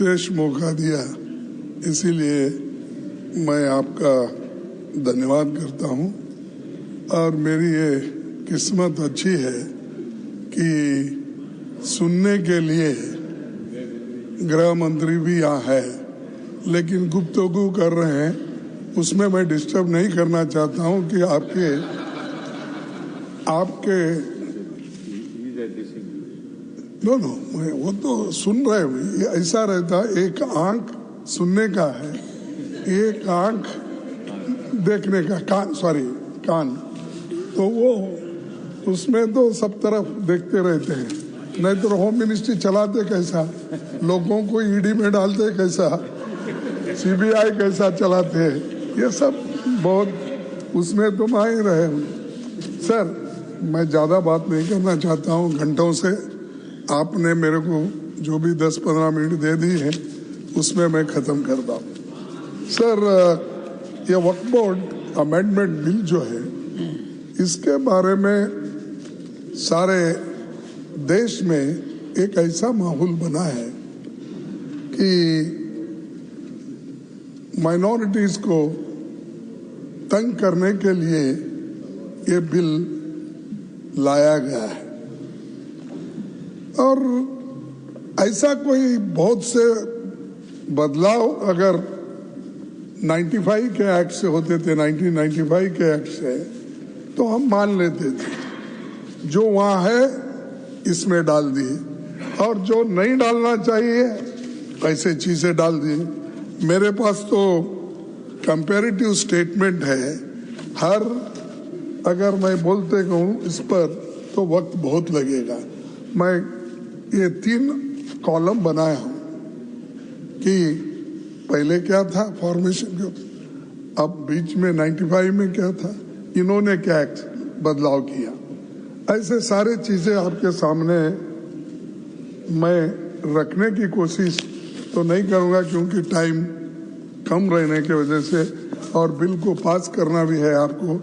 विशेष मौका दिया, इसीलिए मैं आपका धन्यवाद करता हूं। और मेरी ये किस्मत अच्छी है कि सुनने के लिए गृह मंत्री भी यहाँ है, लेकिन गुफ्तगू कर रहे हैं, उसमें मैं डिस्टर्ब नहीं करना चाहता हूं कि आपके नो वो तो सुन रहे हैं। ऐसा रहता, एक आंख सुनने का है, एक आंख देखने का, कान, तो वो उसमें तो सब तरफ देखते रहते हैं। नहीं तो होम मिनिस्ट्री चलाते कैसा, लोगों को ईडी में डालते कैसा, सीबीआई कैसा चलाते हैं, ये सब बहुत उसमें तो माहिर रहे। सर, मैं ज्यादा बात नहीं करना चाहता हूँ, घंटों से आपने मेरे को जो भी 10-15 मिनट दे दी है उसमें मैं खत्म करता हूँ। सर, ये वक्फ बोर्ड अमेंडमेंट बिल जो है, इसके बारे में सारे देश में एक ऐसा माहौल बना है कि माइनॉरिटीज को तंग करने के लिए ये बिल लाया गया है। और ऐसा कोई बहुत से बदलाव अगर 95 के एक्ट से होते थे, 1995 के एक्ट से, तो हम मान लेते थे। जो वहां है इसमें डाल दिए, और जो नहीं डालना चाहिए ऐसे चीजें डाल दिए। मेरे पास तो कंपैरेटिव स्टेटमेंट है, अगर मैं बोलते कहूँ इस पर तो वक्त बहुत लगेगा। मैं ये 3 कॉलम बनाया हूं कि पहले क्या था फॉर्मेशन, अब बीच में 95 में क्या था, इन्होंने क्या बदलाव किया, ऐसे सारे चीजें आपके सामने मैं रखने की कोशिश तो नहीं करूंगा, क्योंकि टाइम कम रहने की वजह से, और बिल को पास करना भी है आपको,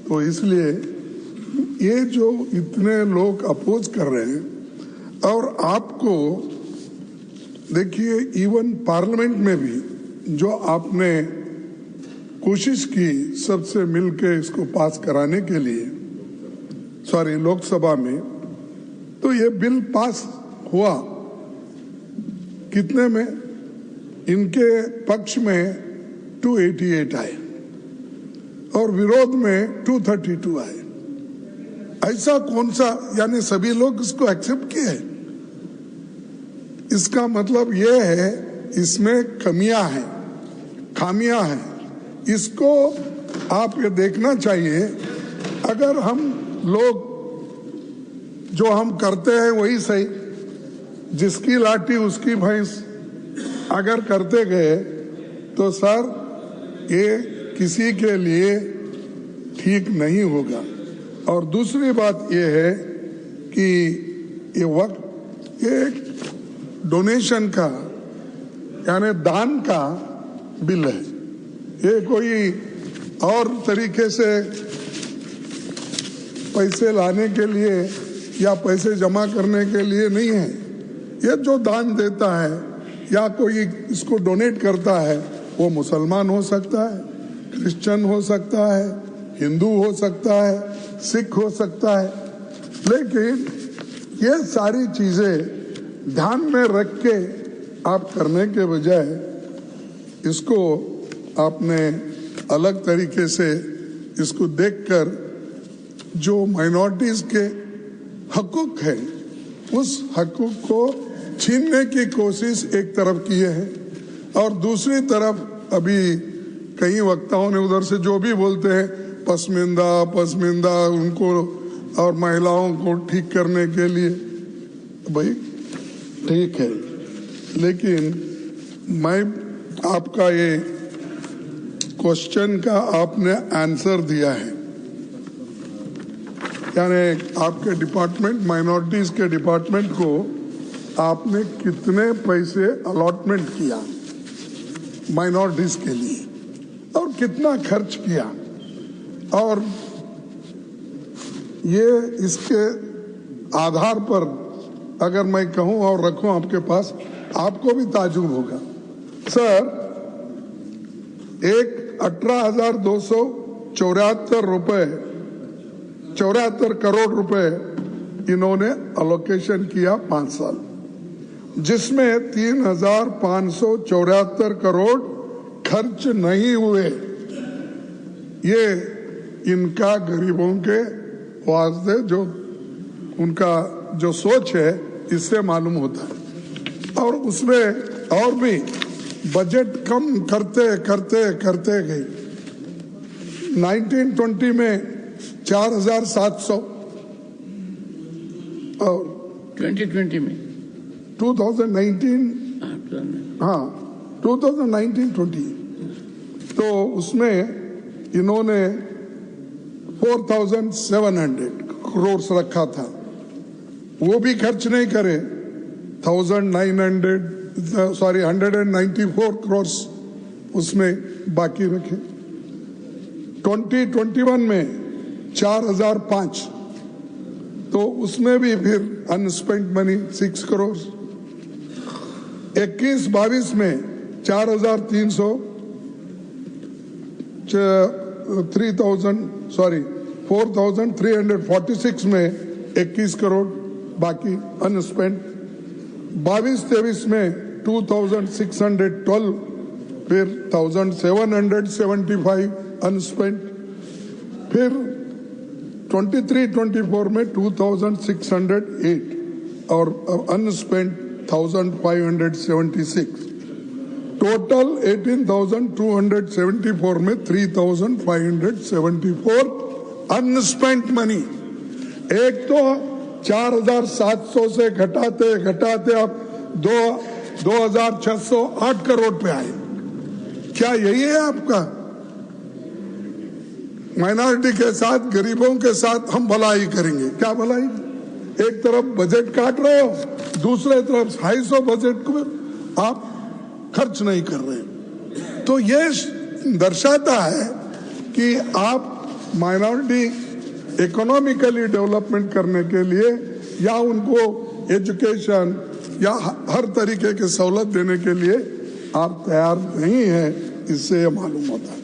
तो इसलिए ये जो इतने लोग अपोज कर रहे हैं, और आपको देखिए इवन पार्लियामेंट में भी जो आपने कोशिश की सबसे मिलके इसको पास कराने के लिए, लोकसभा में, तो ये बिल पास हुआ कितने में, इनके पक्ष में 288 आए और विरोध में 232 आए। ऐसा कौन सा, यानी सभी लोग इसको एक्सेप्ट किए। इसका मतलब ये है इसमें खामियां हैं। इसको आप ये देखना चाहिए। अगर हम लोग जो हम करते हैं वही सही, जिसकी लाठी उसकी भैंस अगर करते गए तो सर ये किसी के लिए ठीक नहीं होगा। और दूसरी बात ये है कि ये डोनेशन का, यानी दान का बिल है, ये कोई और तरीके से पैसे लाने के लिए या पैसे जमा करने के लिए नहीं है। ये जो दान देता है या कोई इसको डोनेट करता है, वो मुसलमान हो सकता है, क्रिश्चियन हो सकता है, हिंदू हो सकता है, सिख हो सकता है, लेकिन ये सारी चीजें ध्यान में रख के आप करने के बजाय इसको आपने अलग तरीके से इसको देखकर जो माइनॉरिटीज के हकूक है उस हकूक को छीनने की कोशिश एक तरफ किए हैं, और दूसरी तरफ अभी कई वक्ताओं ने उधर से जो भी बोलते हैं पसमिंदा उनको और महिलाओं को ठीक करने के लिए, भाई ठीक है, लेकिन मैं आपका ये क्वेश्चन का आपने आंसर दिया है, यानी आपके डिपार्टमेंट, माइनॉरिटीज के डिपार्टमेंट को आपने कितने पैसे अलॉटमेंट किया माइनॉरिटीज के लिए और कितना खर्च किया, और ये इसके आधार पर अगर मैं कहूं और रखूं आपके पास, आपको भी ताजुब होगा सर, एक 18,274 करोड़ रुपए इन्होंने अलोकेशन किया 5 साल, जिसमें 3,574 करोड़ खर्च नहीं हुए। ये इनका गरीबों के वास्ते जो उनका जो सोच है इससे मालूम होता है। और उसमें और भी बजट कम करते करते करते गए। 1920 में 4,700 और 2020 में 2019 हाँ 2019-20 तो उसमें इन्होंने 4,700 करोड़ रखा था, वो भी खर्च नहीं करे। 194 करोड़ उसमें बाकी रखे। 2021 में 4,005 तो उसमें भी फिर अनस्पेंट मनी 6 करोड़। 21-22 में 4,346 में 21 करोड़ बाकी अनस्पेंट। 22-23 में 2,612 फिर 1,775 अनस्पेंट। फिर 23-24 में 2,608 और अनस्पेंट 1,576। टोटल 18,274 में 3,574 अनस्पेंट मनी। एक तो 4,700 से घटाते घटाते अब 2,608 करोड़ पे आए। क्या यही है आपका? माइनॉरिटी के साथ, गरीबों के साथ हम भलाई करेंगे? क्या भलाई? एक तरफ बजट काट रहे हो, दूसरे तरफ 250 बजट को आप खर्च नहीं कर रहे। तो ये दर्शाता है कि आप माइनॉरिटी इकोनॉमिकली डेवलपमेंट करने के लिए या उनको एजुकेशन या हर तरीके के सहूलत देने के लिए आप तैयार नहीं है, इससे ये मालूम होता है।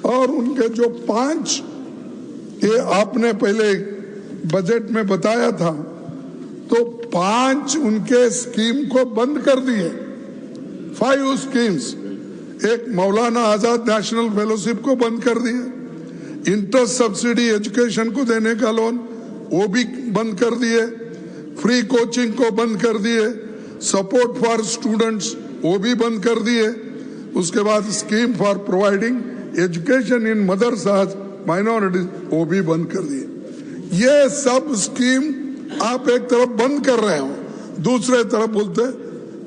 और उनके जो 5 ये आपने पहले बजट में बताया था, तो 5 उनके स्कीम को बंद कर दिए। 5 स्कीम्स, एक मौलाना आजाद नेशनल फेलोशिप को बंद कर दिए, इंटरेस्ट सब्सिडी एजुकेशन को देने का लोन वो भी बंद कर दिए, फ्री कोचिंग को बंद कर दिए, सपोर्ट फॉर स्टूडेंट्स वो भी बंद कर दिए। उसके बाद scheme for providing education in madrasas minorities वो भी बंद कर दिए। ये सब स्कीम आप एक तरफ बंद कर रहे हो, दूसरे तरफ बोलते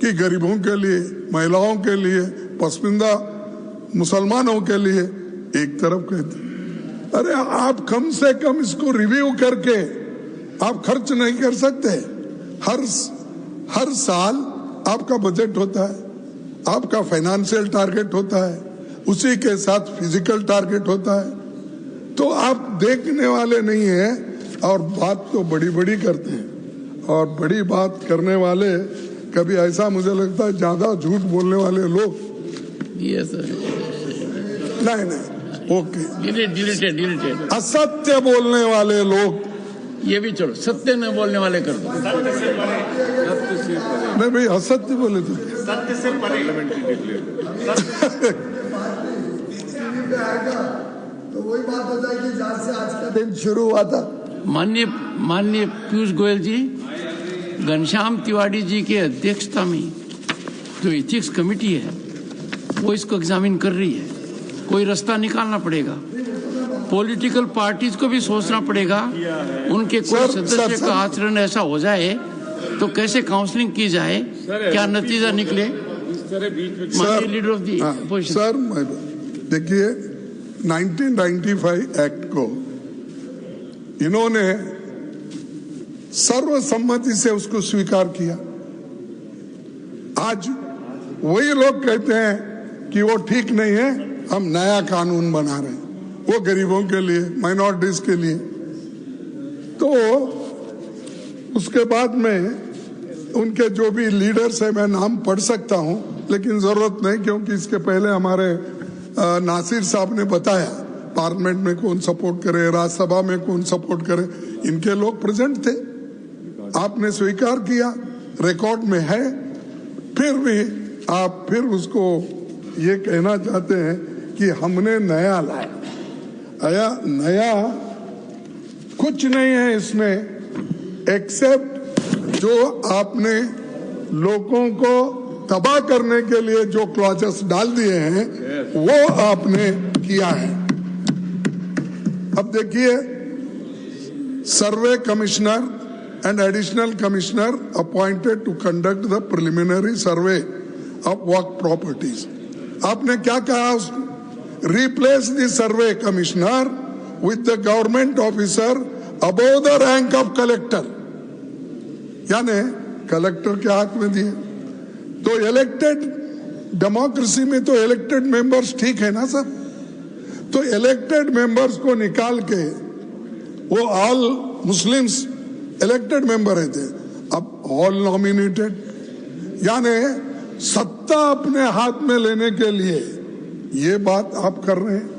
कि गरीबों के लिए, महिलाओं के लिए, पसमानदा मुसलमानों के लिए एक तरफ कहते। अरे आप कम से कम इसको रिव्यू करके आप खर्च नहीं कर सकते? हर साल आपका बजट होता है, आपका फाइनेंशियल टारगेट होता है, उसी के साथ फिजिकल टारगेट होता है। तो आप देखने वाले नहीं हैं और बात तो बड़ी बड़ी करते हैं। और बड़ी बात करने वाले कभी ऐसा मुझे लगता है ज्यादा झूठ बोलने वाले लोग। नहीं ओके, डिलीटेड असत्य बोलने वाले लोग, ये भी छोड़ो, सत्य न बोलने वाले कर दो। नहीं भाई, असत्य बोले तो सत्य से परे तो वही बात हो जाएगी जहाँ से आज का दिन शुरू हुआ था। माननीय पीयूष गोयल जी, घनश्याम तिवारी जी के अध्यक्षता में जो एथिक्स कमेटी है वो इसको एग्जामिन कर रही है। कोई रास्ता निकालना पड़ेगा, पॉलिटिकल पार्टीज को भी सोचना पड़ेगा। उनके कोई सदस्य का आचरण ऐसा हो जाए तो कैसे काउंसलिंग की जाए, क्या नतीजा निकले। Leader of the opposition sir, देखिए 1995 एक्ट को इन्होंने सर्वसम्मति से उसको स्वीकार किया। आज वही लोग कहते हैं कि वो ठीक नहीं है, हम नया कानून बना रहे हैं वो गरीबों के लिए, माइनॉरिटीज के लिए। तो उसके बाद में उनके जो भी लीडर्स है मैं नाम पढ़ सकता हूं, लेकिन जरूरत नहीं, क्योंकि इसके पहले हमारे नासिर साहब ने बताया पार्लियामेंट में कौन सपोर्ट करे, राज्यसभा में कौन सपोर्ट करे, इनके लोग प्रेजेंट थे। आपने स्वीकार किया, रिकॉर्ड में है, फिर भी आप फिर उसको ये कहना चाहते हैं कि हमने नया लाया। नया कुछ नहीं है इसमें, एक्सेप्ट जो आपने लोगों को तबाह करने के लिए जो क्लॉजेस डाल दिए हैं वो आपने किया है। अब देखिए, सर्वे commissioner and additional commissioner appointed to conduct the preliminary survey of work properties. आपने क्या कहा? Replace the survey commissioner with the government officer above the rank of collector. यानी कलेक्टर के हाथ में दिए। तो इलेक्टेड डेमोक्रेसी में तो इलेक्टेड मेंबर्स ठीक है ना सर? तो इलेक्टेड मेंबर्स को निकाल के वो ऑल मुस्लिम्स इलेक्टेड मेंबर रहते, अब ऑल नॉमिनेटेड, यानी सत्ता अपने हाथ में लेने के लिए ये बात आप कर रहे हैं,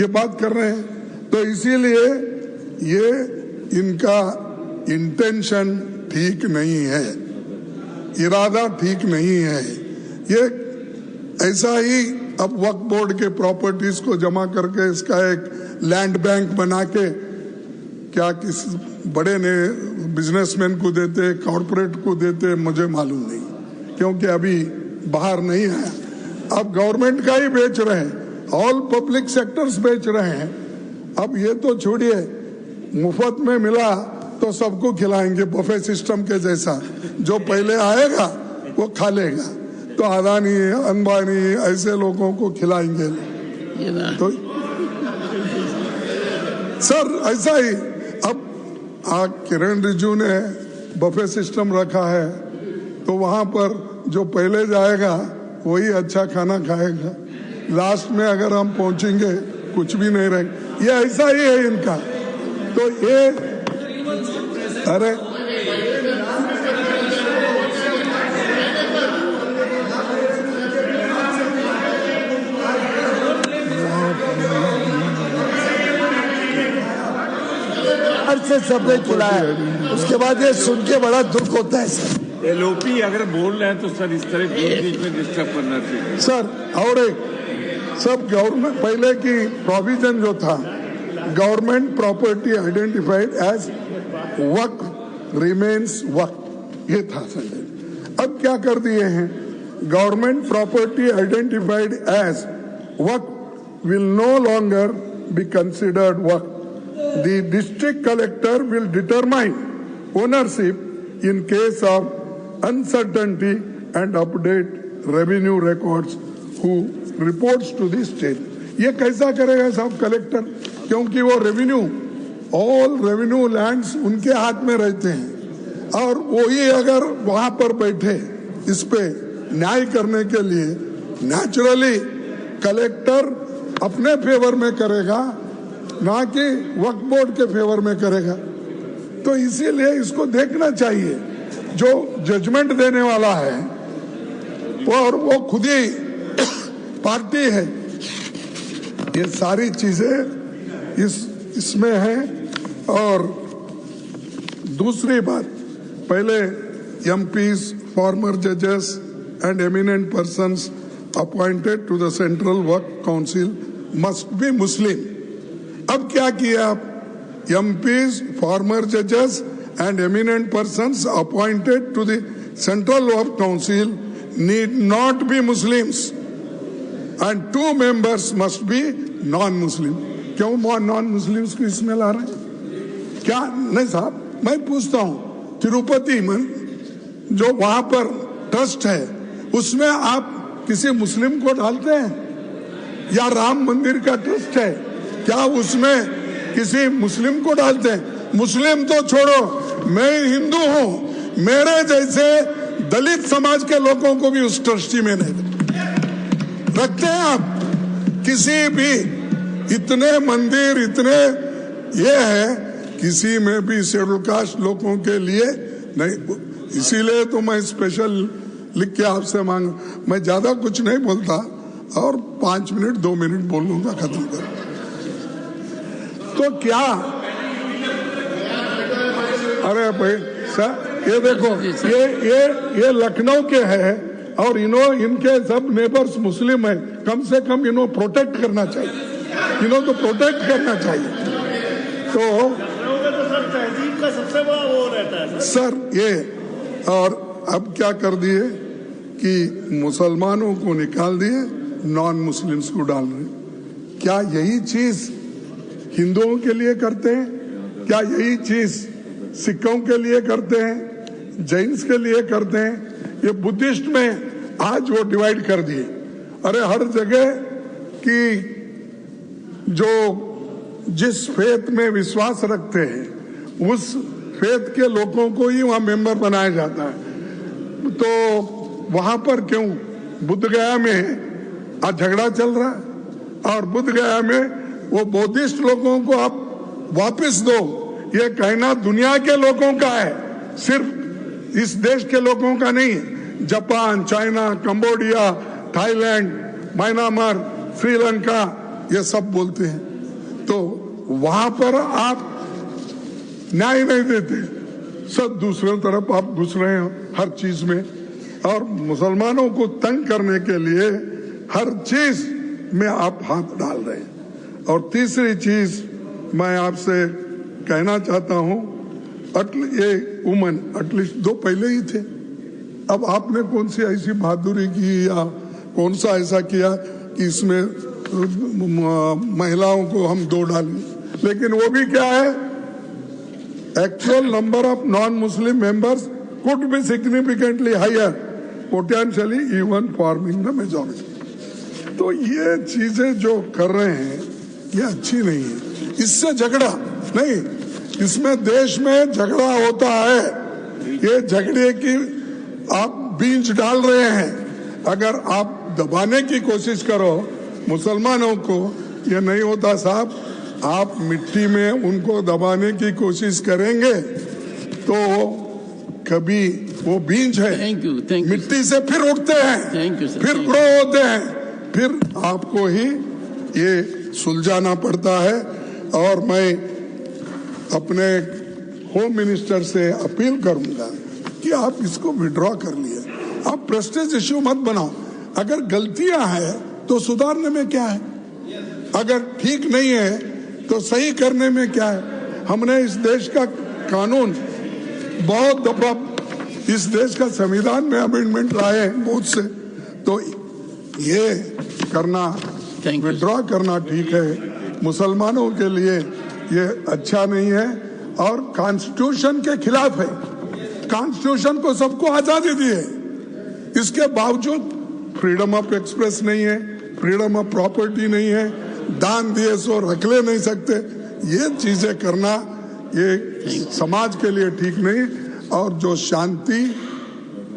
ये बात कर रहे हैं। तो इसीलिए ये इनका इंटेंशन ठीक नहीं है, इरादा ठीक नहीं है। ये ऐसा ही अब वक्फ बोर्ड के प्रॉपर्टीज को जमा करके इसका एक लैंड बैंक बना के क्या किसी बड़े ने बिजनेसमैन को देते, कॉर्पोरेट को देते, मुझे मालूम नहीं, क्योंकि अभी बाहर नहीं आया। अब गवर्नमेंट का ही बेच रहे हैं, ऑल पब्लिक सेक्टर्स बेच रहे हैं। अब ये तो छोड़िए, मुफ्त में मिला तो सबको खिलाएंगे बफे सिस्टम के जैसा, जो पहले आएगा वो खा लेगा। तो अदानी, अंबानी ऐसे लोगों को खिलाएंगे। तो सर ऐसा ही अब किरण रिजिजू ने बफे सिस्टम रखा है, तो वहां पर जो पहले जाएगा वही अच्छा खाना खाएगा। लास्ट में अगर हम पहुंचेंगे कुछ भी नहीं रहेगा। ये ऐसा ही है इनका। तो ये अरे से सबने खिलाया, उसके बाद ये सुन के बड़ा दुख होता है सर। एलओपी अगर बोल रहे हैं तो सर इस तरह बीच में डिस्टर्ब करना चाहिए सर। और एक सब गवर्नमेंट पहले की प्रोविजन जो था, गवर्नमेंट प्रॉपर्टी आइडेंटिफाइड एज वक्फ रिमेन्स वक्फ, ये था सर। अब क्या कर दिए हैं, गवर्नमेंट प्रॉपर्टी आइडेंटिफाइड एज वक्फ will no longer be considered वक्फ। The district collector will determine ownership in case of uncertainty and update revenue records who reports to the state. ये कैसा करेगा साहब कलेक्टर? क्योंकि वो रेवेन्यू, ऑल रेवेन्यू लैंड्स उनके हाथ में रहते हैं, और वही अगर वहां पर बैठे इस पे न्याय करने के लिए, नेचुरली कलेक्टर अपने फेवर में करेगा, ना कि वक्फ बोर्ड के फेवर में करेगा। तो इसीलिए इसको देखना चाहिए, जो जजमेंट देने वाला है और वो खुद ही पार्टी है। ये सारी चीजें इसमें है। और दूसरी बात, पहले एमपीज, फॉर्मर जजेस and eminent persons appointed to the central work council must be मुस्लिम। अब क्या किया आप, एमपीज, फॉर्मर जजेस and eminent persons appointed to the central work council need not be Muslims and 2 members must be non Muslim. क्यों non Muslims को इसमें ला रहे हैं? क्या नहीं साहब, मैं पूछता हूं, तिरुपति में जो वहां पर ट्रस्ट है उसमें आप किसी मुस्लिम को डालते हैं? या राम मंदिर का ट्रस्ट है, क्या उसमें किसी मुस्लिम को डालते हैं? मुस्लिम तो छोड़ो, मैं हिंदू हूं, मेरे जैसे दलित समाज के लोगों को भी उस ट्रस्टी में नहीं रखते हैं आप। किसी भी इतने मंदिर, इतने ये है, किसी में भी शेड्यूल कास्ट लोगों के लिए नहीं, इसीलिए तो मैं स्पेशल लिख के आपसे मांग, मैं ज्यादा कुछ नहीं बोलता और 5 मिनट 2 मिनट बोल लूंगा, खत्म कर। तो क्या, अरे भाई सर ये देखो, ये लखनऊ के हैं और इनके सब नेबर्स मुस्लिम है, कम से कम इन्हों प्रोटेक्ट करना चाहिए, इन्हों तो प्रोटेक्ट करना चाहिए। तो सर तहजीब का सबसे बड़ा वो रहता है सर ये, और अब क्या कर दिए कि मुसलमानों को निकाल दिए, नॉन मुस्लिम्स को डाल रहे। क्या यही चीज हिंदुओं के लिए करते हैं? क्या यही चीज सिखों के लिए करते हैं, जैन्स के लिए करते हैं? ये बुद्धिस्ट में आज वो डिवाइड कर दिए। अरे हर जगह की जो जिस फेथ में विश्वास रखते हैं उस फेथ के लोगों को ही वहां मेंबर बनाया जाता है। तो वहां पर क्यों बुद्ध गया में आज झगड़ा चल रहा है, और बुद्ध गया में वो बौद्धिस्ट लोगों को आप वापस दो, ये कहना दुनिया के लोगों का है, सिर्फ इस देश के लोगों का नहीं है। Japan, China, Cambodia, Thailand, Myanmar, Sri Lanka, ये सब बोलते हैं। तो वहां पर आप न्याय नहीं देते, सब दूसरे तरफ आप घुस रहे हैं हर चीज में, और मुसलमानों को तंग करने के लिए हर चीज में आप हाथ डाल रहे हैं। और तीसरी चीज मैं आपसे कहना चाहता हूं, ये वुमन एटलीस्ट 2 पहले ही थे, अब आपने कौन सी ऐसी बहादुरी की या कौन सा ऐसा किया कि इसमें महिलाओं को हम 2 डालें? लेकिन वो भी क्या है, actual number of non Muslim members could be significantly higher, potentially even forming the majority. तो ये चीजें जो कर रहे हैं ये अच्छी नहीं है, इससे झगड़ा नहीं, इसमें देश में झगड़ा होता है, ये झगड़े की आप बीज डाल रहे हैं। अगर आप दबाने की कोशिश करो मुसलमानों को, ये नहीं होता साहब। आप मिट्टी में उनको दबाने की कोशिश करेंगे तो कभी वो बीज है, थैंक यू मिट्टी से फिर उठते हैं, थैंक यू सर, फिर ग्रो होते हैं, फिर आपको ही ये सुलझाना पड़ता है। और मैं अपने होम मिनिस्टर से अपील करूंगा कि आप इसको विड्रॉ कर लिए, आप प्रेस्टीज इश्यू मत बनाओ। अगर गलतियां हैं तो सुधारने में क्या है, अगर ठीक नहीं है तो सही करने में क्या है। हमने इस देश का कानून बहुत दफा, इस देश का संविधान में अमेंडमेंट लाए बहुत से, तो ये करना, विड्रॉ करना ठीक है। मुसलमानों के लिए ये अच्छा नहीं है और कॉन्स्टिट्यूशन के खिलाफ है। कॉन्स्टिट्यूशन को सबको आजादी दी है, इसके बावजूद फ्रीडम ऑफ एक्सप्रेस नहीं है, फ्रीडम ऑफ प्रॉपर्टी नहीं है, दान दिए सो रख ले नहीं सकते। ये चीजें करना ये समाज के लिए ठीक नहीं। और जो शांति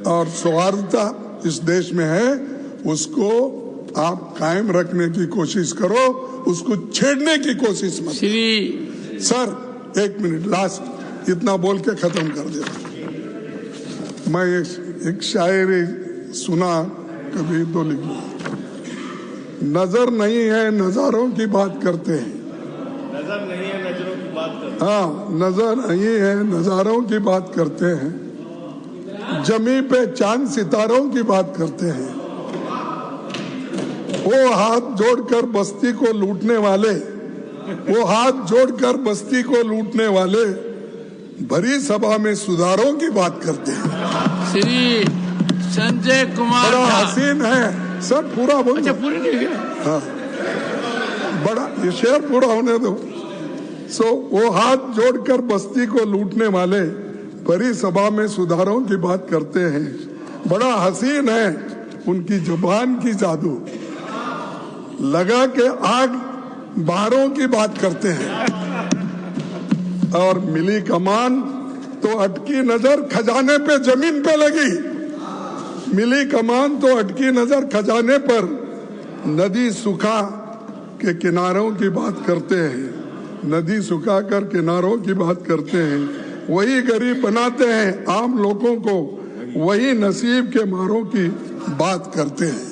और सौहार्दता इस देश में है उसको आप कायम रखने की कोशिश करो, उसको छेड़ने की कोशिश मत। सर 1 मिनट लास्ट, इतना बोल के खत्म कर देता। मैं एक शायरी सुना, कभी तो लिखा, नजर नहीं है नजारों की बात करते हैं, नजर नहीं है नजरों की बात करते हैं, हाँ नजर नहीं है नजारों की बात करते हैं, जमी पे चांद सितारों की बात करते हैं। वो हाथ जोड़कर बस्ती को लूटने वाले, वो हाथ जोड़कर बस्ती को लूटने वाले भरी सभा में सुधारों की बात करते हैं। श्री संजय कुमार बड़ा हसीन है सर, पूरा बोल। अच्छा पूरी नहीं गया, हाँ बड़ा, ये शेर पूरा होने दो। वो हाथ जोड़कर बस्ती को लूटने वाले भरी सभा में सुधारों की बात करते हैं। बड़ा हसीन है उनकी जुबान की जादू, लगा के आग बाहरों की बात करते हैं। और मिली कमान तो अटकी नजर खजाने पे जमीन पे लगी, मिली कमान तो अटकी नजर खजाने पर, नदी सुखा के किनारों की बात करते हैं, नदी सुखा कर किनारों की बात करते हैं। वही गरीब बनाते हैं, आम लोगों को वही नसीब के मारों की बात करते हैं।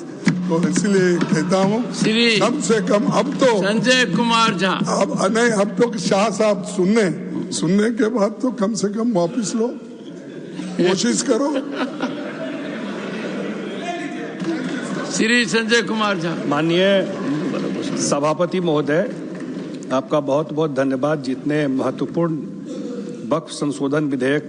तो इसलिए कहता हूँ श्री कम से कम अब तो संजय कुमार झा, अब नहीं, अब तो शाह साहब सुनने के बाद तो कम से कम वापिस लो, कोशिश करो। श्री संजय कुमार झा। माननीय सभापति महोदय, आपका बहुत बहुत धन्यवाद। जितने महत्वपूर्ण वक्फ संशोधन विधेयक